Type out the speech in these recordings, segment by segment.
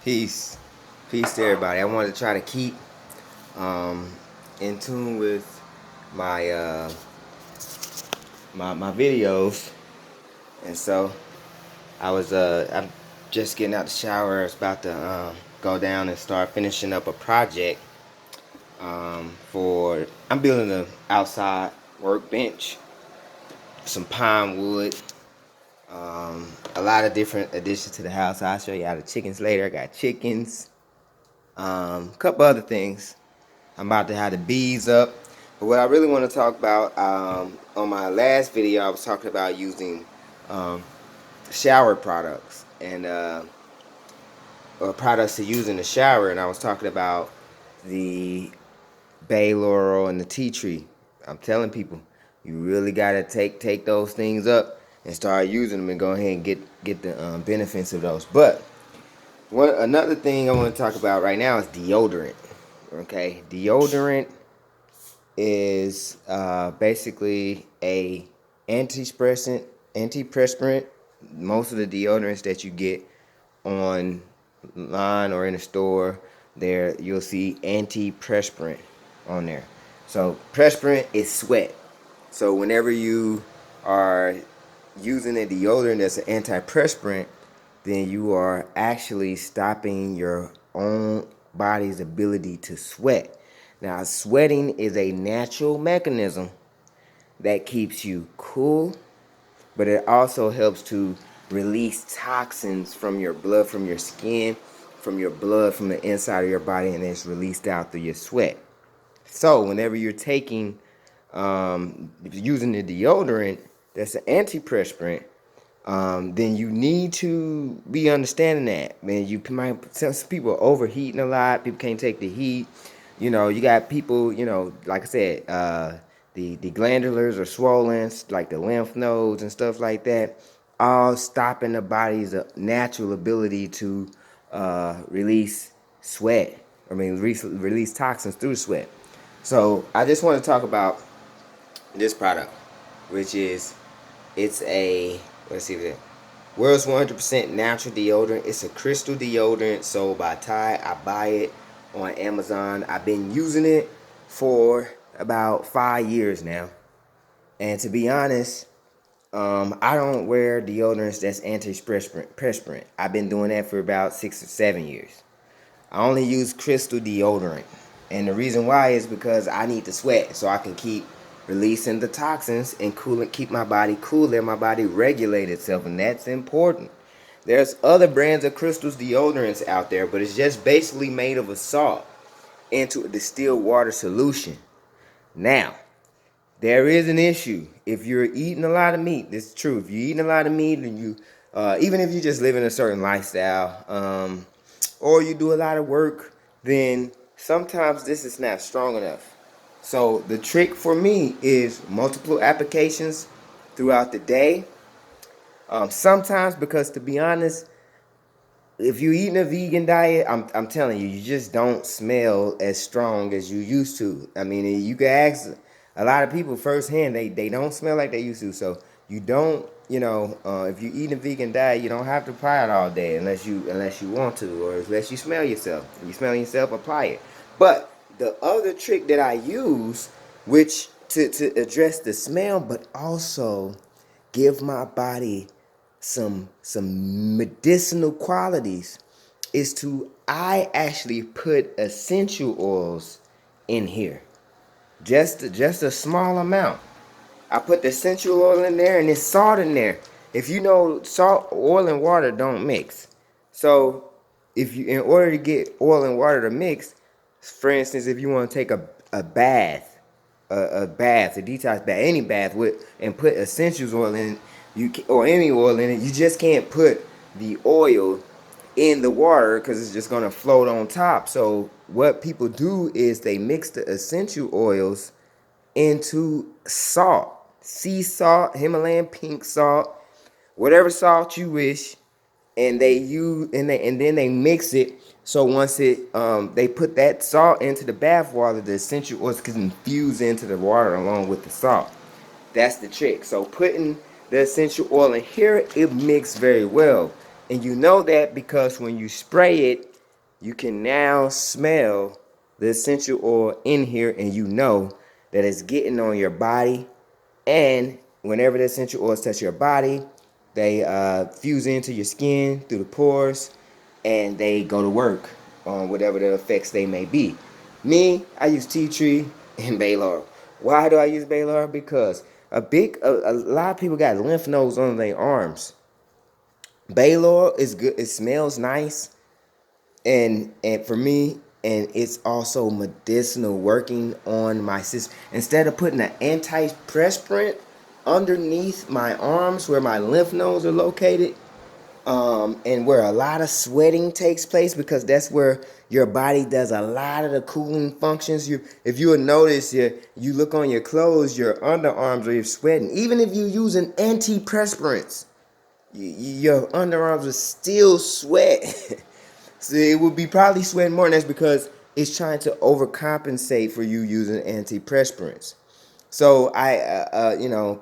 Peace. Peace to everybody. I wanted to try to keep in tune with my my videos, and so I'm just getting out the shower. I was about to go down and start finishing up a project for I'm building an outside workbench, some pine wood, a lot of different additions to the house. I'll show you how the chickens later. I got chickens, a couple other things. I'm about to have the bees up. But what I really want to talk about, on my last video, I was talking about using shower products and or products to use in the shower, and I was talking about the bay laurel and the tea tree. I'm telling people, you really gotta take those things up and start using them and go ahead and get the benefits of those. But another thing I want to talk about right now is deodorant. Okay, deodorant is basically a antiperspirant. Most of the deodorants that you get online or in a store, there you'll see antiperspirant on there. So perspirant is sweat. So whenever you are using a deodorant that's an antiperspirant, then you are actually stopping your own body's ability to sweat. Now, sweating is a natural mechanism that keeps you cool, but it also helps to release toxins from your blood, from your skin, from your blood, from the inside of your body, and it's released out through your sweat. So whenever you're taking, using the deodorant that's an antiperspirant, then you need to be understanding that. Man, some people are overheating a lot. People can't take the heat. You know, you got people, like I said, the glandulars are swollen, like the lymph nodes and stuff like that, all stopping the body's natural ability to release sweat. Release toxins through sweat. So I just want to talk about this product, which is, let's see there, world's 100% natural deodorant. It's a crystal deodorant sold by Tide. I buy it on Amazon. I've been using it for about 5 years now. And to be honest, I don't wear deodorants that's antiperspirant. I've been doing that for about 6 or 7 years. I only use crystal deodorant. And the reason why is because I need to sweat so I can keep releasing the toxins and keep my body cool, let my body regulate itself, and that's important. There's other brands of crystals deodorants out there, but it's just basically made of a salt into a distilled water solution. Now, there is an issue. If you're eating a lot of meat, this is true. If you're eating a lot of meat and you, even if you just live in a certain lifestyle, or you do a lot of work, then sometimes this is not strong enough. So the trick for me is multiple applications throughout the day. Sometimes, because to be honest, if you're eating a vegan diet, I'm telling you, you just don't smell as strong as you used to. I mean, you can ask a lot of people firsthand, they don't smell like they used to. So you don't, if you eat a vegan diet, you don't have to apply it all day unless you want to, or unless you smell yourself. If you smell yourself, apply it. But the other trick that I use, which to address the smell, but also give my body some medicinal qualities, is I actually put essential oils in here. Just a small amount. I put the essential oil in there and there's salt in there. If you know, salt, oil, and water don't mix. So in order to get oil and water to mix, for instance, if you want to take a bath, a detox bath, any bath and put essentials oil in, or any oil in it, you just can't put the oil in the water because it's just going to float on top. So what people do is they mix the essential oils into salt, sea salt, Himalayan pink salt, whatever salt you wish, and then they mix it. So once they put that salt into the bath water, the essential oils can infuse into the water along with the salt. That's the trick. So putting the essential oil in here, it mixes very well. And you know that because when you spray it you can now smell the essential oil in here, and you know that it's getting on your body. And whenever the essential oils touch your body, they fuse into your skin through the pores, and they go to work on whatever the effects they may be. Me, I use tea tree and bay laurel. Why do I use bay laurel? Because a lot of people got lymph nodes on their arms. Bay laurel is good. It smells nice, and for me, and it's also medicinal, working on my system. Instead of putting an antiperspirant underneath my arms where my lymph nodes are located, and where a lot of sweating takes place, because that's where your body does a lot of the cooling functions. If you would notice, you look on your clothes, your underarms are sweating. Even if you're using antiperspirants, your underarms will still sweat. So it would be probably sweating more, and that's because it's trying to overcompensate for you using antiperspirants. So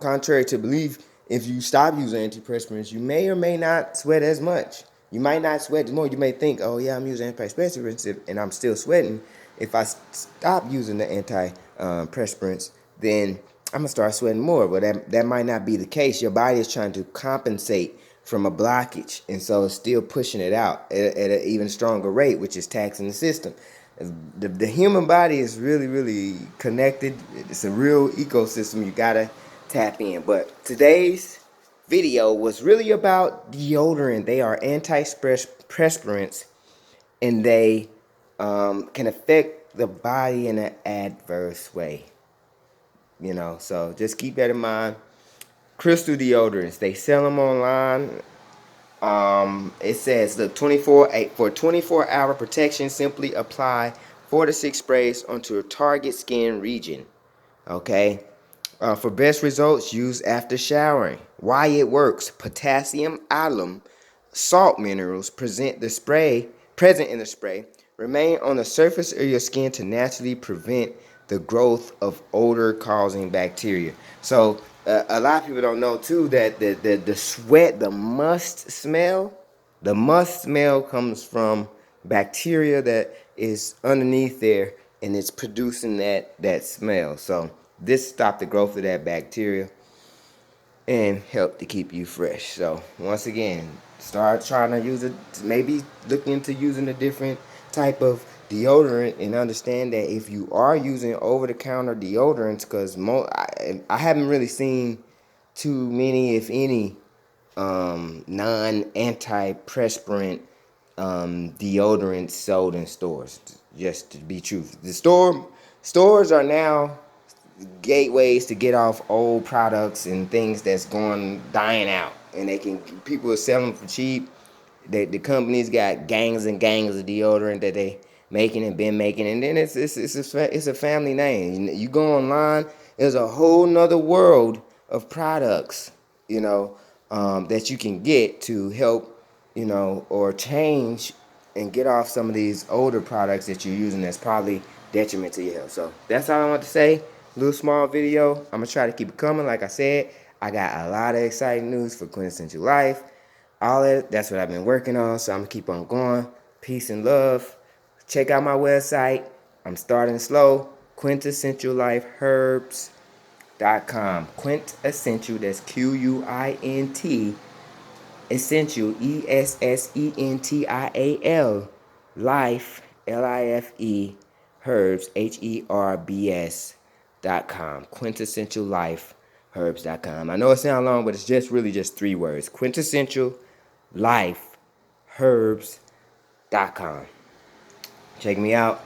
contrary to belief, if you stop using antiperspirants, you may or may not sweat as much. You might not sweat as more. You may think, oh yeah, I'm using antiperspirants and I'm still sweating. If I stop using the antiperspirants, then I'm gonna start sweating more. But that might not be the case. Your body is trying to compensate from a blockage, and so it's still pushing it out at an even stronger rate, which is taxing the system. The human body is really, really connected. It's a real ecosystem. You gotta tap in. But today's video was really about deodorant. They are antiperspirants, and they can affect the body in an adverse way. So just keep that in mind. Crystal deodorants, they sell them online. It says, look, 24-hour protection, simply apply 4 to 6 sprays onto a target skin region. Okay. For best results, use after showering. Why it works: potassium, alum, salt minerals present in the spray remain on the surface of your skin to naturally prevent the growth of odor-causing bacteria. So a lot of people don't know too that the sweat, the must smell comes from bacteria that is underneath there, and it's producing that smell. So this stops the growth of that bacteria and help to keep you fresh. So once again, start trying to use it. Maybe look into using a different type of deodorant, and understand that if you are using over-the-counter deodorants, because I haven't really seen too many, if any, non-antiperspirant deodorants sold in stores. Just to be truthful, the stores are now gateways to get off old products and things that's dying out, and people are selling for cheap. The companies got gangs and gangs of deodorant that they making and been making, and then it's a family name. You go online, there's a whole nother world of products, that you can get to help, or change and get off some of these older products that you're using that's probably detriment to your health. So that's all I want to say. Little small video. I'm gonna try to keep it coming. Like I said, I got a lot of exciting news for Quintessential Life. That's what I've been working on, so I'm gonna keep on going. Peace and love. Check out my website. I'm starting slow. QuintessentialLifeHerbs.com. Quintessential, that's QUINT, essential, ESSENTIAL, life, LIFE, herbs, HERBS.com. QuintessentialLifeHerbs.com. I know it sounds long, but it's really just 3 words. QuintessentialLifeHerbs.com. Check me out.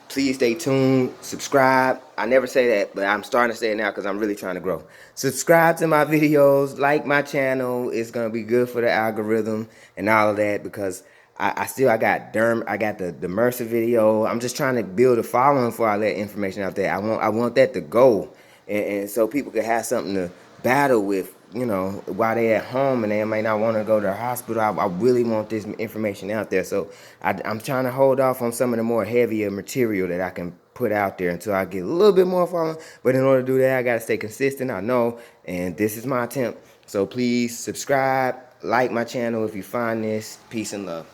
Please stay tuned. Subscribe. I never say that, but I'm starting to say it now because I'm really trying to grow. Subscribe to my videos. Like my channel. It's going to be good for the algorithm and all of that, because I got the MRSA video. I'm just trying to build a following before I let information out there. I want that to go, and so people can have something to battle with, while they're at home and they might not want to go to the hospital. I really want this information out there. So I'm trying to hold off on some of the more heavier material that I can put out there until I get a little bit more following. But in order to do that, I got to stay consistent, I know, and this is my attempt. So please subscribe, like my channel if you find this. Peace and love.